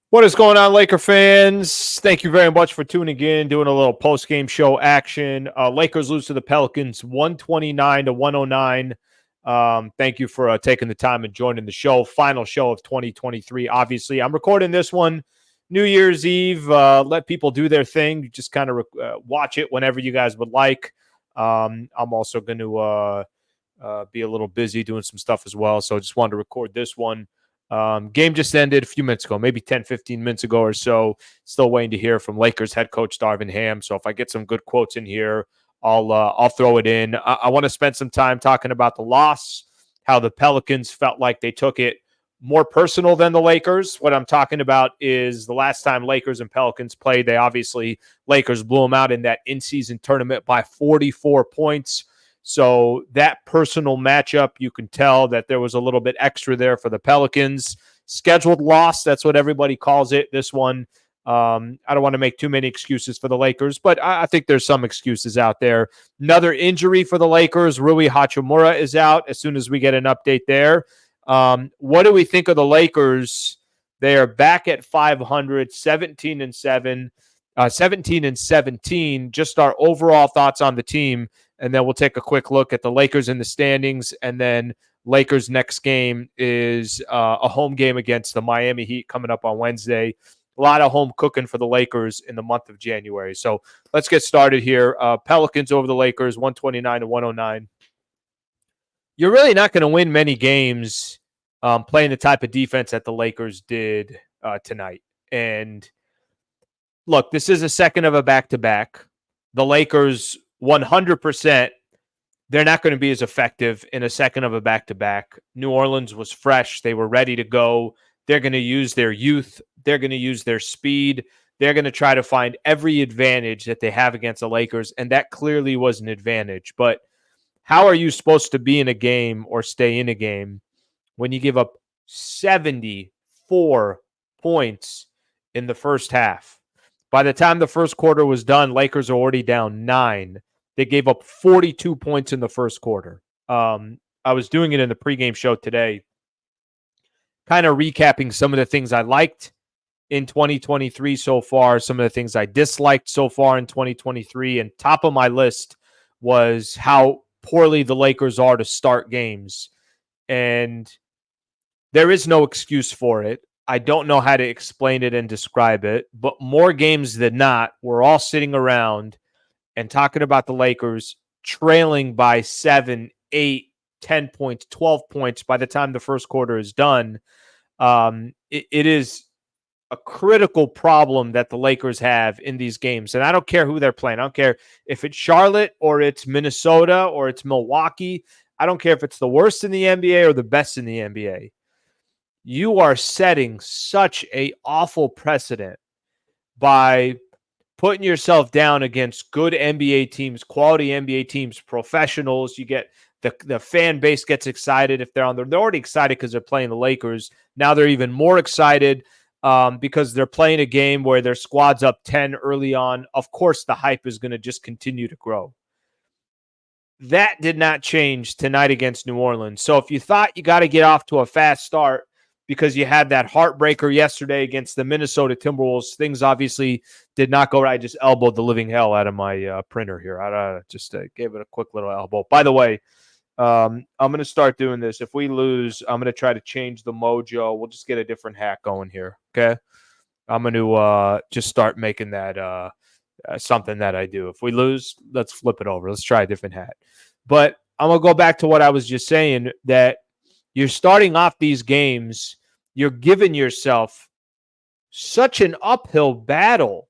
What is going on, Laker fans? Thank you very much for tuning in, doing a little post-game show action. Lakers lose to the Pelicans 129-109. Thank you for taking the time and joining the show. Final show of 2023, obviously. I'm recording this one New Year's Eve. Let people do their thing. Just kind of watch it whenever you guys would like. I'm also going to be a little busy doing some stuff as well, so I just wanted to record this one. Game just ended a few minutes ago, maybe 10, 15 minutes ago or so. Still waiting to hear from Lakers head coach Darvin Ham. So if I get some good quotes in here, I'll throw it in. I want to spend some time talking about the loss, how the Pelicans felt like they took it more personal than the Lakers. What I'm talking about is the last time Lakers and Pelicans played, Lakers blew them out in that in-season tournament by 44 points. So that personal matchup, you can tell that there was a little bit extra there for the Pelicans. Scheduled loss, that's what everybody calls it. This one, I don't want to make too many excuses for the Lakers, but I think there's some excuses out there. Another injury for the Lakers. Rui Hachimura is out as soon as we get an update there. What do we think of the Lakers? They are back at 500, 17-7, 17-17. Just our overall thoughts on the team. And then we'll take a quick look at the Lakers in the standings. And then Lakers' next game is a home game against the Miami Heat coming up on Wednesday. A lot of home cooking for the Lakers in the month of January. So let's get started here. Pelicans over the Lakers, 129-109. You're really not going to win many games playing the type of defense that the Lakers did tonight. And look, this is a second of a back-to-back. The Lakers 100%, they're not going to be as effective in a second of a back-to-back. New Orleans was fresh. They were ready to go. They're going to use their youth. They're going to use their speed. They're going to try to find every advantage that they have against the Lakers, and that clearly was an advantage. But how are you supposed to be in a game or stay in a game when you give up 74 points in the first half? By the time the first quarter was done, Lakers are already down 9. They gave up 42 points in the first quarter. I was doing it in the pregame show today, kind of recapping some of the things I liked in 2023 so far, some of the things I disliked so far in 2023. And top of my list was how poorly the Lakers are to start games. And there is no excuse for it. I don't know how to explain it and describe it, but more games than not, we're all sitting around and talking about the Lakers trailing by 7, 8, 10 points, 12 points by the time the first quarter is done. It is a critical problem that the Lakers have in these games. And I don't care who they're playing. I don't care if it's Charlotte or it's Minnesota or it's Milwaukee. I don't care if it's the worst in the NBA or the best in the NBA. You are setting such an awful precedent by putting yourself down against good NBA teams, quality NBA teams, professionals. You get the fan base gets excited if they're on there. They're already excited because they're playing the Lakers. Now they're even more excited because they're playing a game where their squad's up 10 early on. Of course, the hype is going to just continue to grow. That did not change tonight against New Orleans. So if you thought you got to get off to a fast start because you had that heartbreaker yesterday against the Minnesota Timberwolves, things obviously did not go right. I just elbowed the living hell out of my printer here. I just gave it a quick little elbow. By the way, I'm going to start doing this. If we lose, I'm going to try to change the mojo. We'll just get a different hat going here, okay? I'm going to just start making that something that I do. If we lose, let's flip it over. Let's try a different hat. But I'm going to go back to what I was just saying, that you're starting off these games, you're giving yourself such an uphill battle.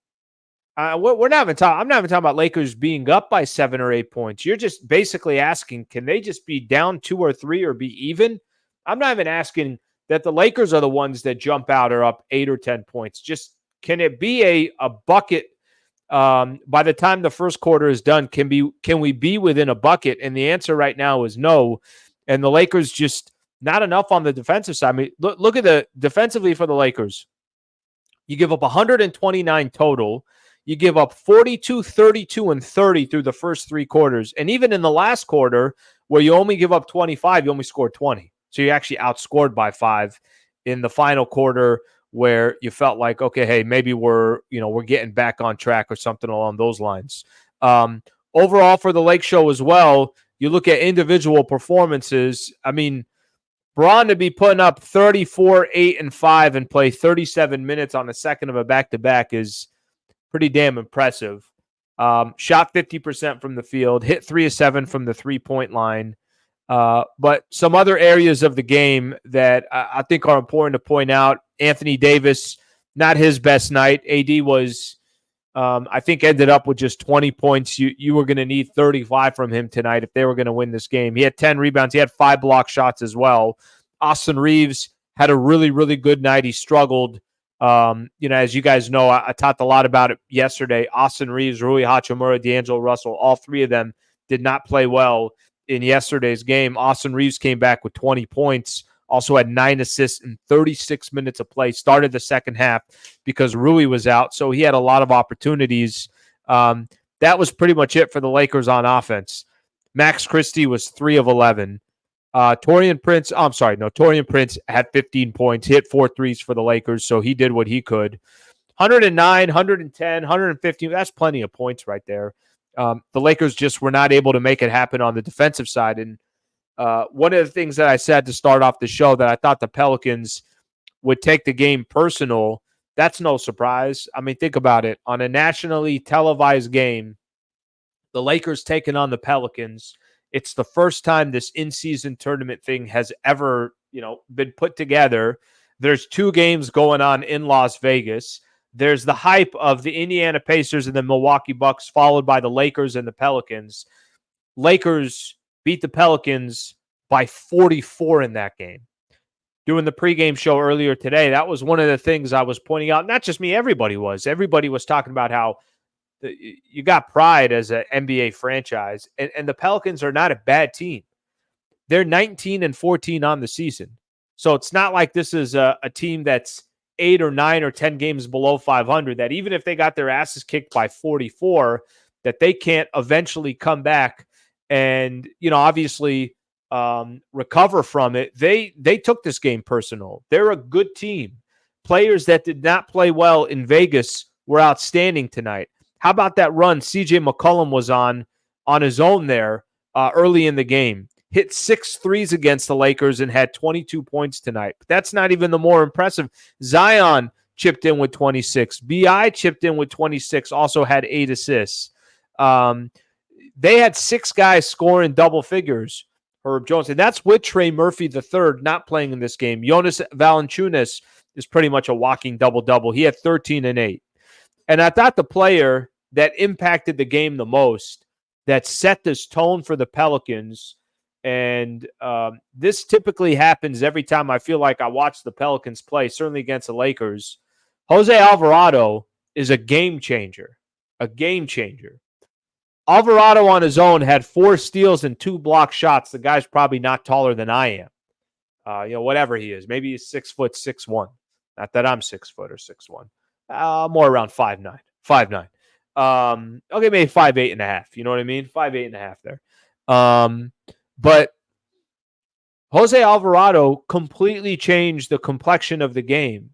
I'm not even talking about Lakers being up by 7 or 8 points. You're just basically asking, can they just be down 2 or 3 or be even? I'm not even asking that the Lakers are the ones that jump out or up 8 or 10 points. Just can it be a bucket by the time the first quarter is done? Can we be within a bucket? And the answer right now is no. And the Lakers just not enough on the defensive side. I mean, look at the defensively for the Lakers. You give up 129 total. You give up 42, 32, and 30 through the first 3 quarters. And even in the last quarter, where you only give up 25, you only scored 20. So you actually outscored by 5 in the final quarter, where you felt like, okay, hey, maybe we're getting back on track or something along those lines. Overall for the Lake Show as well, you look at individual performances. I mean, Braun to be putting up 34, 8, and 5 and play 37 minutes on the second of a back-to-back is pretty damn impressive. Shot 50% from the field, hit 3 of 7 from the three-point line. But some other areas of the game that I think are important to point out, Anthony Davis, not his best night. AD was, I think, ended up with just 20 points. You were going to need 35 from him tonight if they were going to win this game. He had 10 rebounds. He had 5 block shots as well. Austin Reeves had a really, really good night. He struggled. As you guys know, I talked a lot about it yesterday. Austin Reeves, Rui Hachimura, D'Angelo Russell, all three of them did not play well in yesterday's game. Austin Reeves came back with 20 points, also had 9 assists in 36 minutes of play, started the second half because Rui was out, so he had a lot of opportunities. That was pretty much it for the Lakers on offense. Max Christie was 3 of 11. Taurean Prince had 15 points, hit 4 threes for the Lakers, so he did what he could. 109, 110, 115, that's plenty of points right there. The Lakers just were not able to make it happen on the defensive side. And one of the things that I said to start off the show that I thought the Pelicans would take the game personal, that's no surprise. I mean, think about it. On a nationally televised game, the Lakers taking on the Pelicans, it's the first time this in-season tournament thing has ever, been put together. There's 2 games going on in Las Vegas. There's the hype of the Indiana Pacers and the Milwaukee Bucks, followed by the Lakers and the Pelicans. Lakers beat the Pelicans by 44 in that game. Doing the pregame show earlier today, that was one of the things I was pointing out. Not just me, everybody was. Everybody was talking about how you got pride as an NBA franchise, and the Pelicans are not a bad team. They're 19-14 on the season. So it's not like this is a team that's 8 or 9 or 10 games below 500, that even if they got their asses kicked by 44, that they can't eventually come back and, obviously recover from it. They took this game personal. They're a good team. Players that did not play well in Vegas were outstanding tonight. How about that run CJ McCollum was on his own there early in the game? Hit 6 threes against the Lakers and had 22 points tonight. But that's not even the more impressive. Zion chipped in with 26. B.I. chipped in with 26, also had 8 assists. They had 6 guys scoring double figures. Herb Jones, and that's with Trey Murphy III not playing in this game. Jonas Valanciunas is pretty much a walking double-double. He had 13 and 8. And I thought the player that impacted the game the most, that set this tone for the Pelicans, and this typically happens every time I feel like I watch the Pelicans play, certainly against the Lakers. Jose Alvarado is a game changer. A game changer. Alvarado on his own had 4 steals and 2 block shots. The guy's probably not taller than I am. Whatever he is. Maybe he's 6'6'1". Not that I'm 6 foot or 6'1". More around 5'9". 5'9". Okay, maybe 5'8.5". You know what I mean? 5'8.5" there. But Jose Alvarado completely changed the complexion of the game,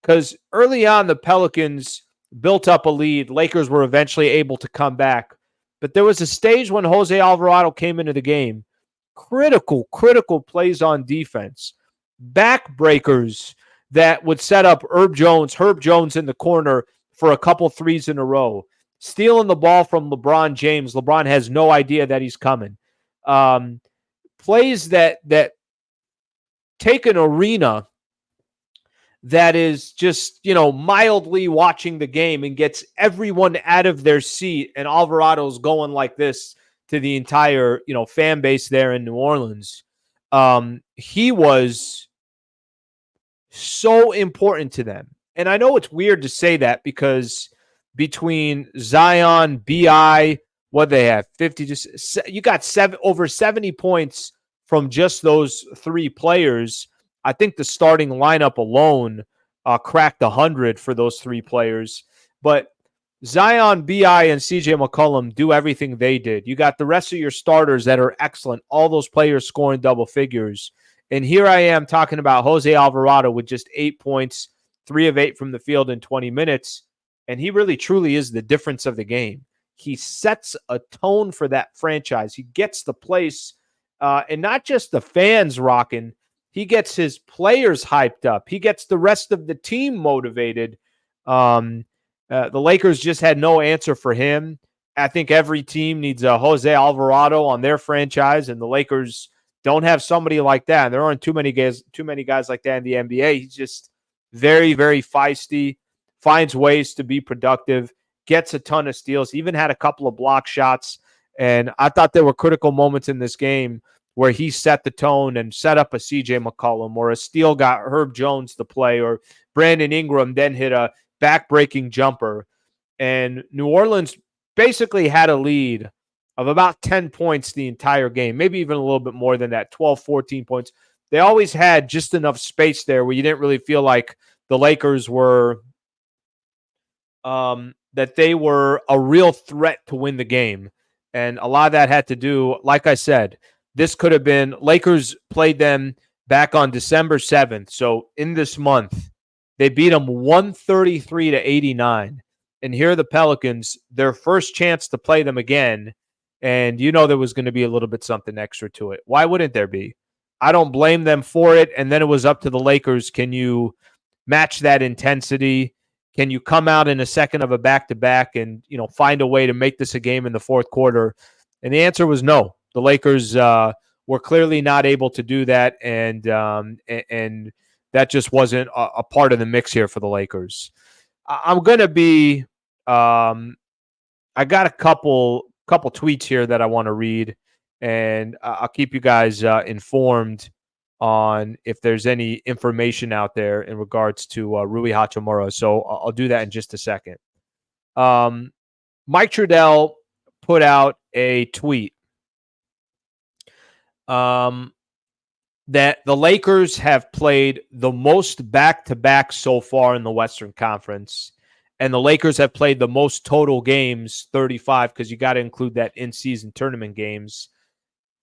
because early on the Pelicans built up a lead. Lakers were eventually able to come back. But there was a stage when Jose Alvarado came into the game. Critical plays on defense. Backbreakers that would set up Herb Jones in the corner for a couple threes in a row. Stealing the ball from LeBron James. LeBron has no idea that he's coming. Plays that take an arena that is just, mildly watching the game and gets everyone out of their seat, and Alvarado's going like this to the entire, fan base there in New Orleans. He was so important to them. And I know it's weird to say that, because between Zion, B.I., what they have, 50, you got over 70 points from just those 3 players. I think the starting lineup alone cracked 100 for those 3 players. But Zion, B.I., and C.J. McCollum do everything they did. You got the rest of your starters that are excellent. All those players scoring double figures. And here I am talking about Jose Alvarado with just 8 points, 3 of 8 from the field in 20 minutes, and he really truly is the difference of the game. He sets a tone for that franchise. He gets the place, and not just the fans rocking. He gets his players hyped up. He gets the rest of the team motivated. The Lakers just had no answer for him. I think every team needs a Jose Alvarado on their franchise, and the Lakers don't have somebody like that. And there aren't too many guys like that in the NBA. He's just very, very feisty, finds ways to be productive, gets a ton of steals, even had a couple of block shots. And I thought there were critical moments in this game where he set the tone and set up a CJ McCollum, or a steal got Herb Jones to play, or Brandon Ingram then hit a back-breaking jumper. And New Orleans basically had a lead of about 10 points the entire game, maybe even a little bit more than that, 12, 14 points. They always had just enough space there where you didn't really feel like the Lakers were that they were a real threat to win the game. And a lot of that had to do, like I said, this could have been, Lakers played them back on December 7th. So in this month, they beat them 133 to 89. And here are the Pelicans, their first chance to play them again. And there was going to be a little bit something extra to it. Why wouldn't there be? I don't blame them for it. And then it was up to the Lakers. Can you match that intensity? Can you come out in a second of a back-to-back and, find a way to make this a game in the fourth quarter? And the answer was no. The Lakers were clearly not able to do that, and that just wasn't a part of the mix here for the Lakers. I'm going to be I got a couple tweets here that I want to read, and I'll keep you guys informed on if there's any information out there in regards to Rui Hachimura. So I'll do that in just a second. Mike Trudell put out a tweet that the Lakers have played the most back-to-back so far in the Western Conference, and the Lakers have played the most total games, 35, because you got to include that in-season tournament games,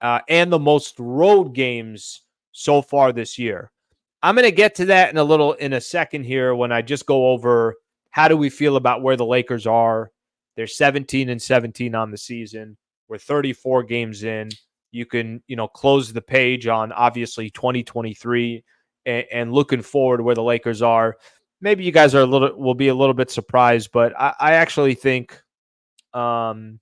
and the most road games so far this year. I'm going to get to that in a second here when I just go over how do we feel about where the Lakers are. They're 17-17 on the season. We're 34 games in. You can, close the page on obviously 2023 and looking forward where the Lakers are. Maybe you guys will be a little bit surprised, but I actually think they're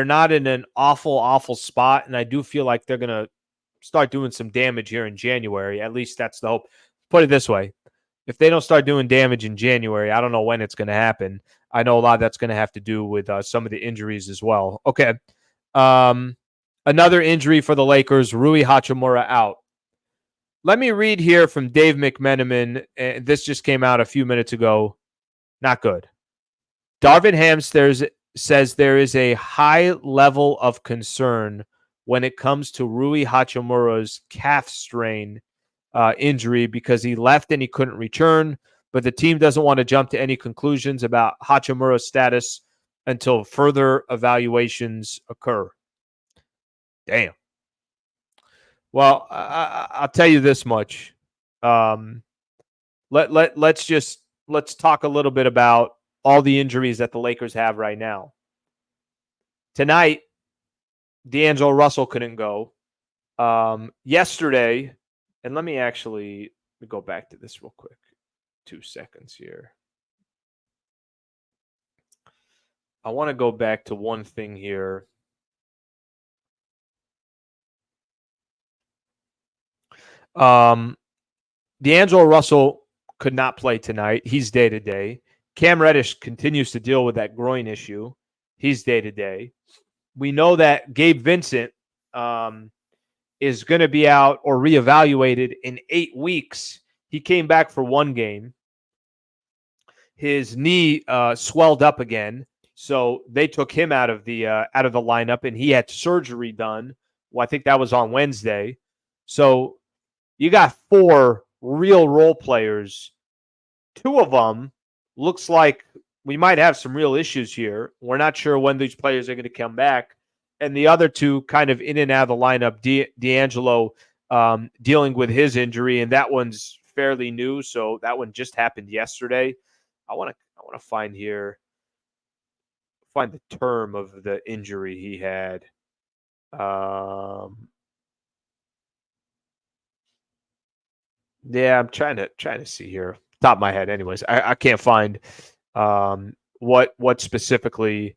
not in an awful spot, and I do feel like they're gonna start doing some damage here in January. At least that's the hope. Put it this way: if they don't start doing damage in January, I don't know when it's going to happen. I know a lot of that's going to have to do with some of the injuries as well. Okay. Another injury for the Lakers, Rui Hachimura out. Let me read here from Dave McMenamin. This just came out a few minutes ago. Not good. Darvin Ham says there is a high level of concern when it comes to Rui Hachimura's calf strain injury because he left and he couldn't return, but the team doesn't want to jump to any conclusions about Hachimura's status until further evaluations occur. Damn. Well, I'll tell you this much. Let's talk a little bit about all the injuries that the Lakers have right now. Tonight, D'Angelo Russell couldn't go. Yesterday, and let me go back to this real quick. 2 seconds here. I want to go back to one thing here. D'Angelo Russell could not play tonight. He's day-to-day. Cam Reddish continues to deal with that groin issue. He's day-to-day. We know that Gabe Vincent is going to be out or reevaluated in 8 weeks. He came back for one game. His knee swelled up again, so they took him out of the lineup, and he had surgery done. Well, I think that was on Wednesday. So you got 4 real role players. 2 of them looks like we might have some real issues here. We're not sure when these players are going to come back. And the other 2 kind of in and out of the lineup. D'Angelo dealing with his injury, and that one's fairly new, so that one just happened yesterday. I want to find the term of the injury he had. Yeah, I'm trying to see here. Top of my head, anyways. I can't find what specifically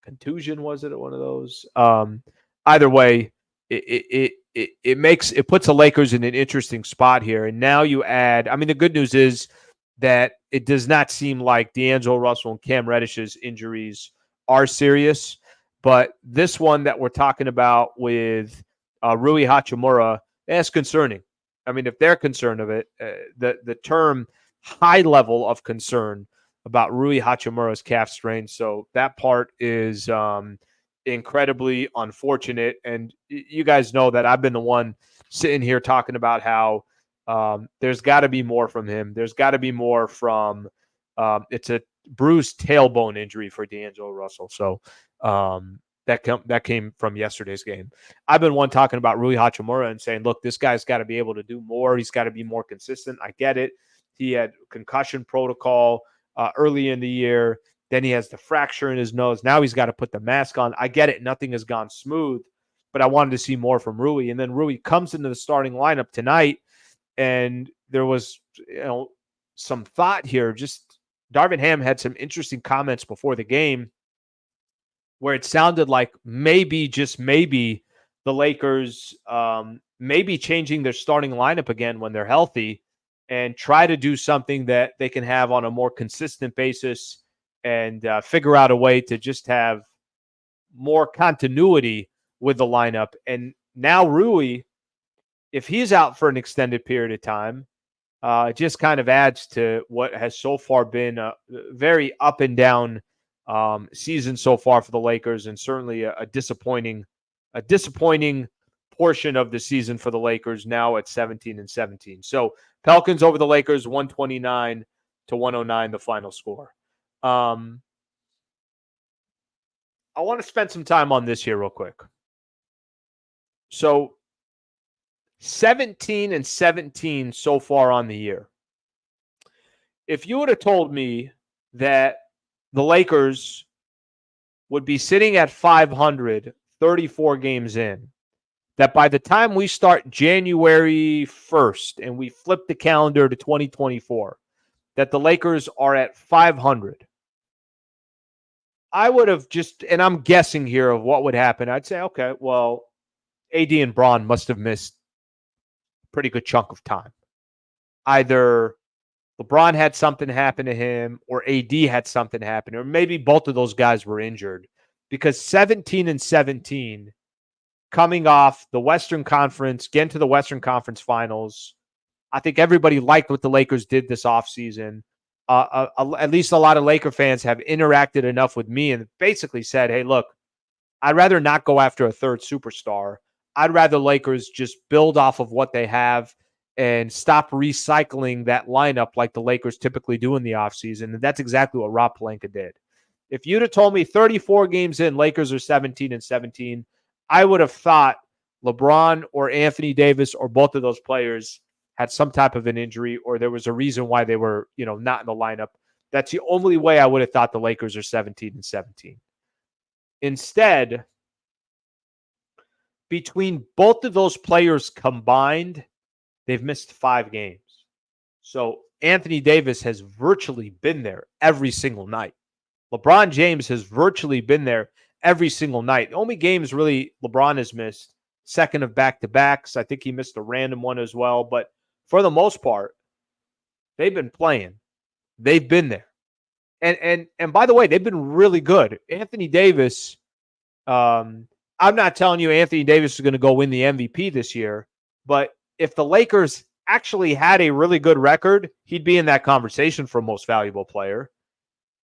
contusion was it, one of those. Either way, it puts the Lakers in an interesting spot here. And now you add, I mean, the good news is that it does not seem like D'Angelo Russell and Cam Reddish's injuries are serious. But this one that we're talking about with Rui Hachimura, that's concerning. I mean, if they're concerned of it, the term high level of concern about Rui Hachimura's calf strain. So that part is incredibly unfortunate. And you guys know that I've been the one sitting here talking about how there's got to be more from him. There's got to be more from it's a bruised tailbone injury for D'Angelo Russell. So that came from yesterday's game. I've been one talking about Rui Hachimura and saying, look, this guy's got to be able to do more. He's got to be more consistent. I get it. He had concussion protocol early in the year. Then he has the fracture in his nose. Now he's got to put the mask on. I get it. Nothing has gone smooth, but I wanted to see more from Rui. And then Rui comes into the starting lineup tonight, and there was some thought here. Just Darvin Ham had some interesting comments before the game where it sounded like maybe, just maybe, the Lakers may be changing their starting lineup again when they're healthy and try to do something that they can have on a more consistent basis and figure out a way to just have more continuity with the lineup. And now Rui, if he's out for an extended period of time, it just kind of adds to what has so far been a very up and down season so far for the Lakers, and certainly a disappointing portion of the season for the Lakers now at 17-17. So Pelicans over the Lakers 129-109, the final score. I want to spend some time on this here real quick. So 17-17 so far on the year. If you would have told me that the Lakers would be sitting at 500, 34 games in, that by the time we start January 1st and we flip the calendar to 2024, that the Lakers are at 500, I would have just, and I'm guessing here of what would happen, I'd say, okay, well, AD and Braun must have missed a pretty good chunk of time. Either LeBron had something happen to him, or AD had something happen, or maybe both of those guys were injured. Because 17-17, coming off the Western Conference, getting to the Western Conference Finals, I think everybody liked what the Lakers did this offseason. At least a lot of Laker fans have interacted enough with me and basically said, hey, look, I'd rather not go after a third superstar. I'd rather Lakers just build off of what they have and stop recycling that lineup like the Lakers typically do in the offseason. And that's exactly what Rob Pelinka did. If you'd have told me 34 games in, Lakers are 17-17, I would have thought LeBron or Anthony Davis or both of those players had some type of an injury, or there was a reason why they were, not in the lineup. That's the only way I would have thought the Lakers are 17-17. Instead, between both of those players combined, they've missed 5 games. So Anthony Davis has virtually been there every single night. LeBron James has virtually been there every single night. The only games really LeBron has missed, second of back-to-backs. I think he missed a random one as well. But for the most part, they've been playing. They've been there. And by the way, they've been really good. Anthony Davis, I'm not telling you Anthony Davis is going to go win the MVP this year, but if the Lakers actually had a really good record, he'd be in that conversation for most valuable player.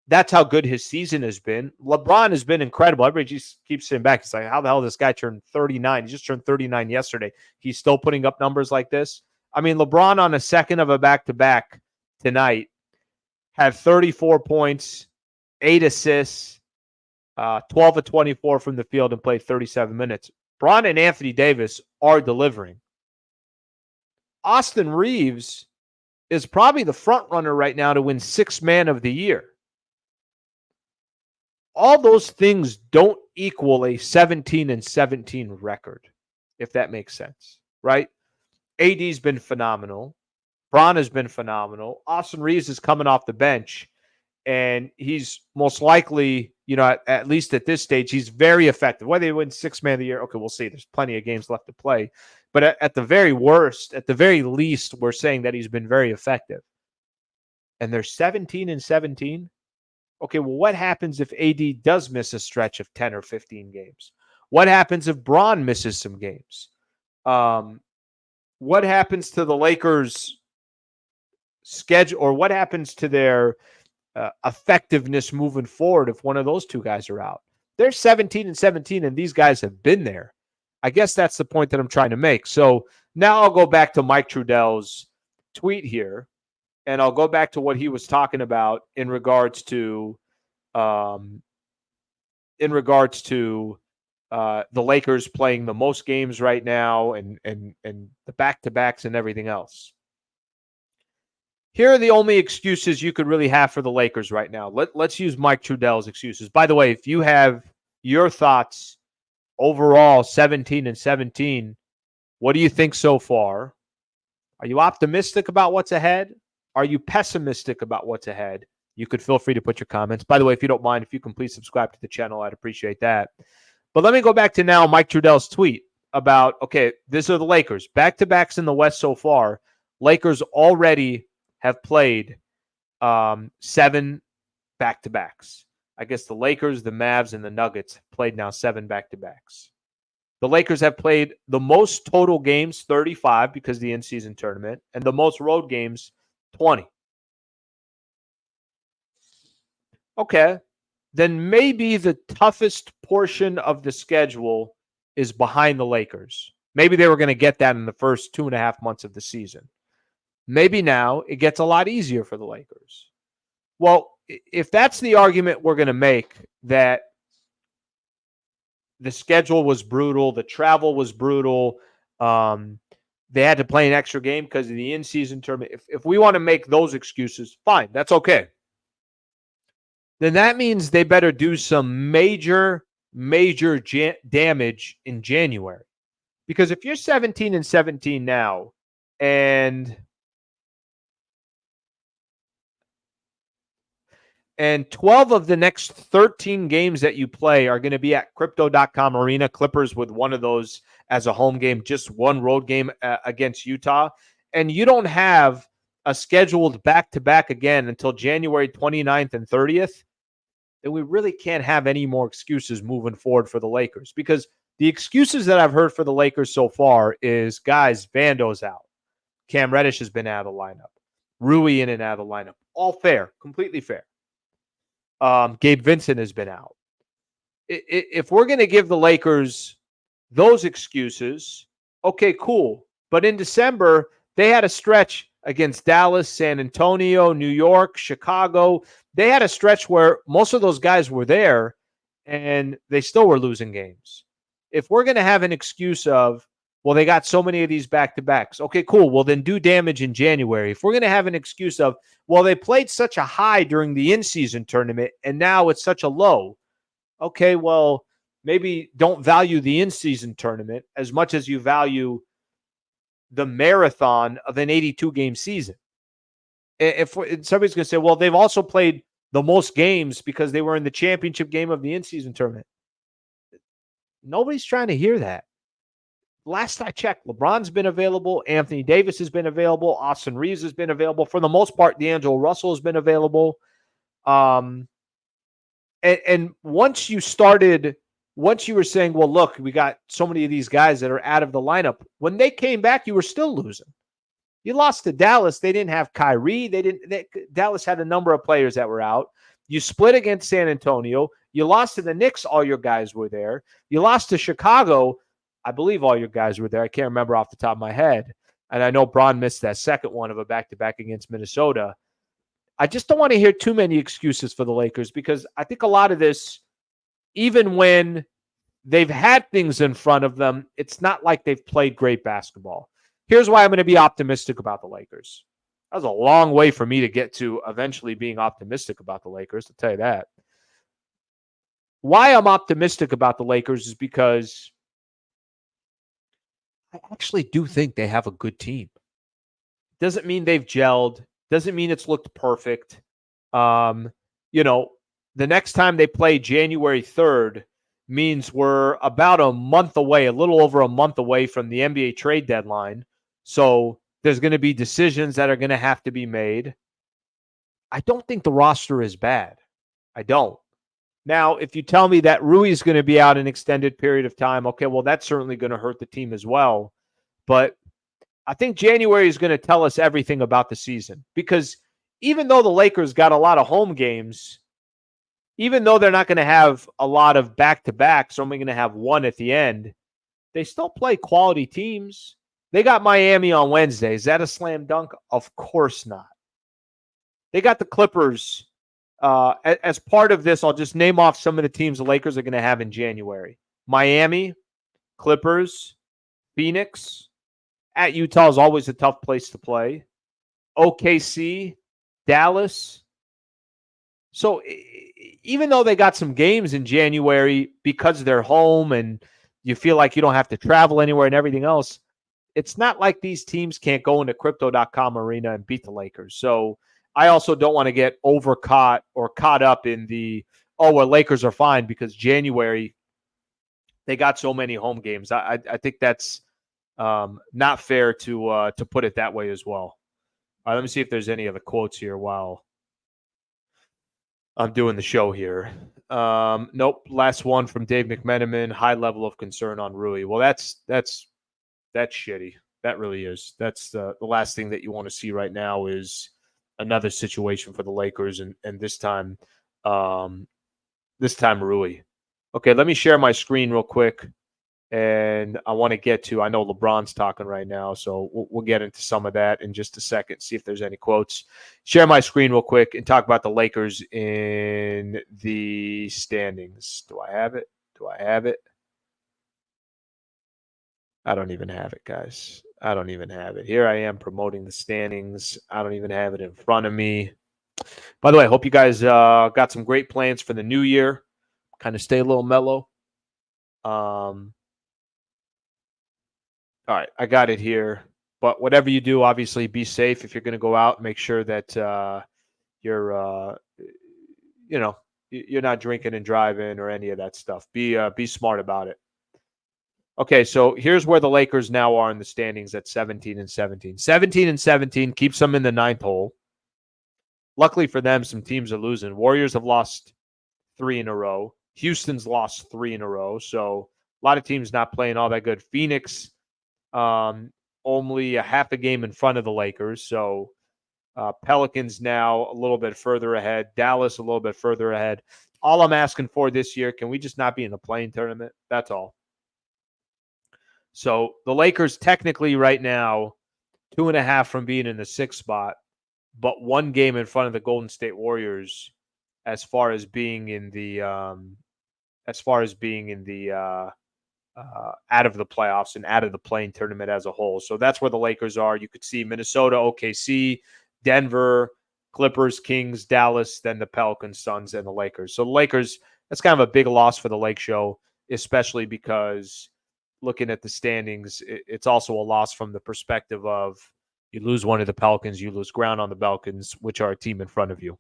That's how good his season has been. LeBron has been incredible. Everybody just keeps sitting back. It's like, how the hell this guy turned 39? He just turned 39 yesterday. He's still putting up numbers like this. I mean, LeBron on a second of a back-to-back tonight had 34 points, 8 assists, 12 of 24 from the field, and played 37 minutes. Bron and Anthony Davis are delivering. Austin Reeves is probably the front runner right now to win Sixth Man of the Year. All those things don't equal a 17-17 record, if that makes sense, right? AD's been phenomenal. Bron has been phenomenal. Austin Reeves is coming off the bench, and he's most likely, at least at this stage, he's very effective. Whether he wins Sixth Man of the Year, okay, we'll see. There's plenty of games left to play. But at the very worst, at the very least, we're saying that he's been very effective. And they're 17-17. Okay, well, what happens if AD does miss a stretch of 10 or 15 games? What happens if Bron misses some games? What happens to the Lakers' schedule, or what happens to their effectiveness moving forward if one of those two guys are out? They're 17-17, and these guys have been there. I guess that's the point that I'm trying to make. So now I'll go back to Mike Trudell's tweet here, and I'll go back to what he was talking about in regards to the Lakers playing the most games right now and the back-to-backs and everything else. Here are the only excuses you could really have for the Lakers right now. Let's use Mike Trudell's excuses. By the way, if you have your thoughts overall, 17-17, what do you think so far? Are you optimistic about what's ahead? Are you pessimistic about what's ahead? You could feel free to put your comments. By the way, if you don't mind, if you can please subscribe to the channel, I'd appreciate that. But let me go back to now Mike Trudell's tweet about, okay, these are the Lakers. Back-to-backs in the West so far. Lakers already have played 7 back-to-backs. I guess the Lakers, the Mavs, and the Nuggets played now 7 back-to-backs. The Lakers have played the most total games, 35, because of the in-season tournament, and the most road games, 20. Okay, then maybe the toughest portion of the schedule is behind the Lakers. Maybe they were going to get that in the first 2.5 months of the season. Maybe now it gets a lot easier for the Lakers. Well, if that's the argument we're going to make, that the schedule was brutal, the travel was brutal, they had to play an extra game because of the in-season tournament. If we want to make those excuses, fine, that's okay. Then that means they better do some major damage in January. Because if you're 17-17 now, and 12 of the next 13 games that you play are going to be at Crypto.com Arena, Clippers with one of those as a home game, just one road game against Utah, and you don't have a scheduled back-to-back again until January 29th and 30th, then we really can't have any more excuses moving forward for the Lakers. Because the excuses that I've heard for the Lakers so far is, guys, Vando's out. Cam Reddish has been out of the lineup. Rui in and out of the lineup. All fair, completely fair. Gabe Vincent has been out. If we're going to give the Lakers those excuses, okay, cool. But in December, they had a stretch against Dallas, San Antonio, New York, Chicago. They had a stretch where most of those guys were there, and they still were losing games. If we're going to have an excuse of, well, they got so many of these back-to-backs, okay, cool. Well, then do damage in January. If we're going to have an excuse of, well, they played such a high during the in-season tournament, and now it's such a low, okay, well, maybe don't value the in-season tournament as much as you value the marathon of an 82-game season. If somebody's going to say, well, they've also played the most games because they were in the championship game of the in-season tournament. Nobody's trying to hear that. Last I checked, LeBron's been available. Anthony Davis has been available. Austin Reeves has been available. For the most part, D'Angelo Russell has been available. And once you were saying, well, look, we got so many of these guys that are out of the lineup. When they came back, you were still losing. You lost to Dallas. They didn't have Kyrie. Dallas had a number of players that were out. You split against San Antonio. You lost to the Knicks. All your guys were there. You lost to Chicago. I believe all your guys were there. I can't remember off the top of my head. And I know Bron missed that second one of a back-to-back against Minnesota. I just don't want to hear too many excuses for the Lakers, because I think a lot of this, even when they've had things in front of them, it's not like they've played great basketball. Here's why I'm going to be optimistic about the Lakers. That was a long way for me to get to eventually being optimistic about the Lakers, to tell you that. Why I'm optimistic about the Lakers is because I actually do think they have a good team. Doesn't mean they've gelled. Doesn't mean it's looked perfect. You know, the next time they play January 3rd means we're about a month away, a little over a month away from the NBA trade deadline. So there's going to be decisions that are going to have to be made. I don't think the roster is bad. I don't. Now, if you tell me that Rui is going to be out an extended period of time, okay, well, that's certainly going to hurt the team as well. But I think January is going to tell us everything about the season, because even though the Lakers got a lot of home games, even though they're not going to have a lot of back-to-backs, only going to have one at the end, they still play quality teams. They got Miami on Wednesday. Is that a slam dunk? Of course not. They got the Clippers. As part of this, I'll just name off some of the teams the Lakers are going to have in January. Miami, Clippers, Phoenix. At Utah is always a tough place to play. OKC, Dallas. So even though they got some games in January because they're home and you feel like you don't have to travel anywhere and everything else, it's not like these teams can't go into Crypto.com arena and beat the Lakers. So I also don't want to get caught up in the, well, Lakers are fine because January they got so many home games. I think that's not fair to put it that way as well. All right, let me see if there's any other quotes here while I'm doing the show here. Nope. Last one from Dave McMenamin. High level of concern on Rui. Well, that's shitty. That really is. That's the last thing that you want to see right now is another situation for the Lakers, and this time Rui. Okay, let me share my screen real quick, and I want to get to. I know LeBron's talking right now, so we'll get into some of that in just a second. See if there's any quotes. Share my screen real quick and talk about the Lakers in the standings. Do I have it? I don't even have it, guys. I don't even have it. Here I am promoting the standings. I don't even have it in front of me. By the way, I hope you guys got some great plans for the new year. Kind of stay a little mellow. All right, I got it here. But whatever you do, obviously be safe. If you're going to go out, make sure that you're not drinking and driving or any of that stuff. Be smart about it. Okay, so here's where the Lakers now are in the standings at 17-17. 17-17 keeps them in the 9th hole. Luckily for them, some teams are losing. Warriors have lost 3 in a row. Houston's lost 3 in a row. So a lot of teams not playing all that good. Phoenix, only a half a game in front of the Lakers. So Pelicans now a little bit further ahead. Dallas a little bit further ahead. All I'm asking for this year, can we just not be in the play-in tournament? That's all. So the Lakers technically right now 2.5 from being in the 6th spot, but 1 game in front of the Golden State Warriors as far as being in the out of the playoffs and out of the play-in tournament as a whole. So that's where the Lakers are. You could see Minnesota, OKC, Denver, Clippers, Kings, Dallas, then the Pelicans, Suns, and the Lakers. So the Lakers, that's kind of a big loss for the LakeShow, especially because looking at the standings, it's also a loss from the perspective of you lose one of the Pelicans, you lose ground on the Pelicans, which are a team in front of you.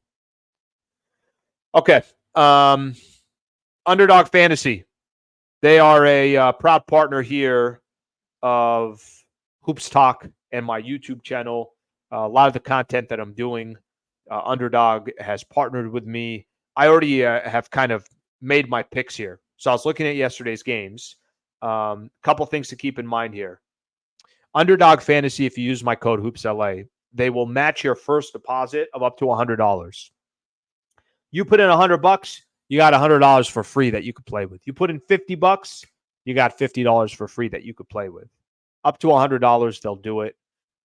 Okay. Underdog Fantasy. They are a proud partner here of Hoops Talk and my YouTube channel. A lot of the content that I'm doing, Underdog has partnered with me. I already have kind of made my picks here. So I was looking at yesterday's games. Couple things to keep in mind here. Underdog Fantasy, if you use my code HoopsLA, they will match your first deposit of up to $100. You put in $100, you got $100 for free that you could play with. You put in $50, you got $50 for free that you could play with. Up to $100, they'll do it.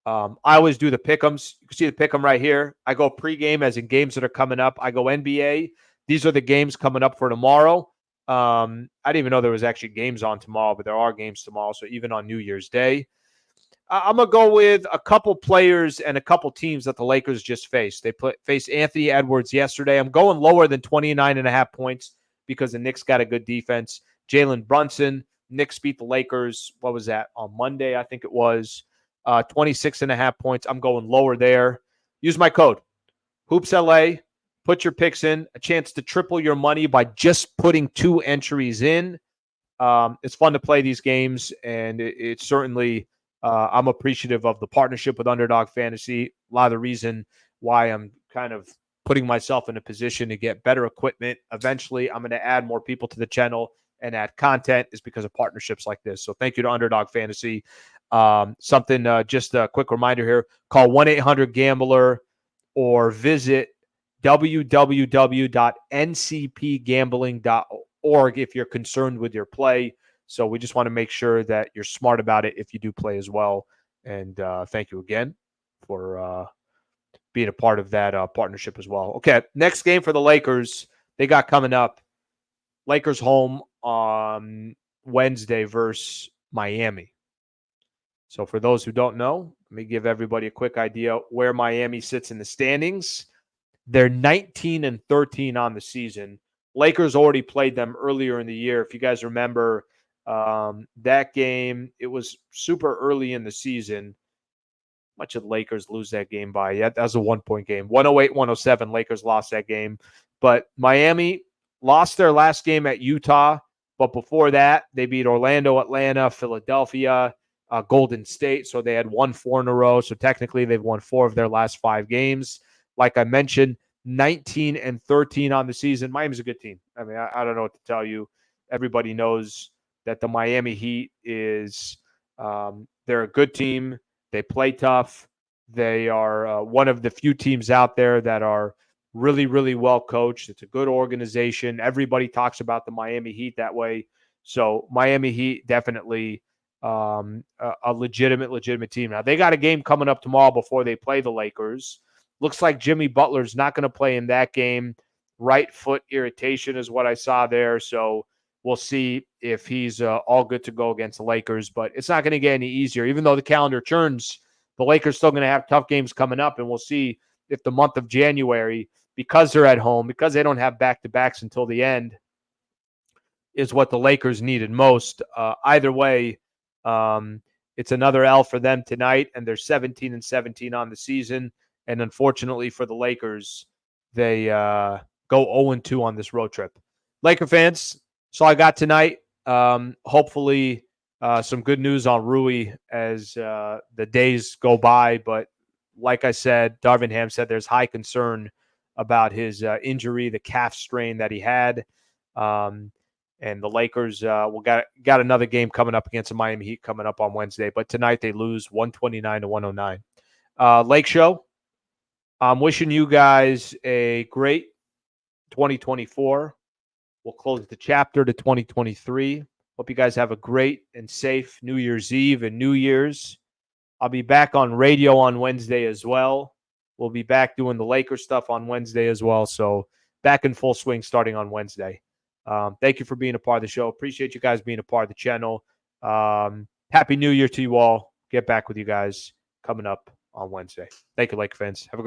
I always do the pick'ems. You can see the pick'em right here. I go pregame as in games that are coming up. I go NBA. These are the games coming up for tomorrow. I didn't even know there was actually games on tomorrow, but there are games tomorrow. So even on New Year's Day. I'm going to go with a couple players and a couple teams that the Lakers just faced. They faced Anthony Edwards yesterday. I'm going lower than 29.5 points because the Knicks got a good defense. Jalen Brunson, Knicks beat the Lakers. What was that? On Monday, I think it was. 26.5 points. I'm going lower there. Use my code, HoopsLA. Put your picks in. A chance to triple your money by just putting 2 entries in. It's fun to play these games, and it's certainly I'm appreciative of the partnership with Underdog Fantasy. A lot of the reason why I'm kind of putting myself in a position to get better equipment. Eventually, I'm going to add more people to the channel and add content is because of partnerships like this. So thank you to Underdog Fantasy. Just a quick reminder here, call 1-800-GAMBLER or visit www.ncpgambling.org if you're concerned with your play. So we just want to make sure that you're smart about it if you do play as well. And thank you again for being a part of that partnership as well. Okay, next game for the Lakers. They got coming up. Lakers home on Wednesday versus Miami. So for those who don't know, let me give everybody a quick idea where Miami sits in the standings. They're 19-13 on the season. Lakers already played them earlier in the year. If you guys remember that game, it was super early in the season. Much did Lakers lose that game by? Yeah, that was a 1-point game. 108-107, Lakers lost that game. But Miami lost their last game at Utah. But before that, they beat Orlando, Atlanta, Philadelphia, Golden State. So they had won 4 in a row. So technically, they've won 4 of their last 5 games. Like I mentioned, 19-13 on the season. Miami's a good team. I mean, I don't know what to tell you. Everybody knows that the Miami Heat is they're a good team. They play tough. They are one of the few teams out there that are really, really well coached. It's a good organization. Everybody talks about the Miami Heat that way. So Miami Heat definitely a legitimate team. Now, they got a game coming up tomorrow before they play the Lakers. Looks like Jimmy Butler's not going to play in that game. Right foot irritation is what I saw there. So we'll see if he's all good to go against the Lakers. But it's not going to get any easier. Even though the calendar turns, the Lakers still going to have tough games coming up. And we'll see if the month of January, because they're at home, because they don't have back-to-backs until the end, is what the Lakers needed most. Either way, it's another L for them tonight, and they're 17-17 on the season. And unfortunately for the Lakers, they go 0-2 on this road trip. Laker fans, that's all I got tonight. Hopefully some good news on Rui as the days go by. But like I said, Darvin Ham said there's high concern about his injury, the calf strain that he had. And the Lakers got another game coming up against the Miami Heat coming up on Wednesday. But tonight they lose 129-109. LakeShow, I'm wishing you guys a great 2024. We'll close the chapter to 2023. Hope you guys have a great and safe New Year's Eve and New Year's. I'll be back on radio on Wednesday as well. We'll be back doing the Lakers stuff on Wednesday as well. So back in full swing starting on Wednesday. Thank you for being a part of the show. Appreciate you guys being a part of the channel. Happy New Year to you all. Get back with you guys coming up on Wednesday. Thank you, Laker fans. Have a great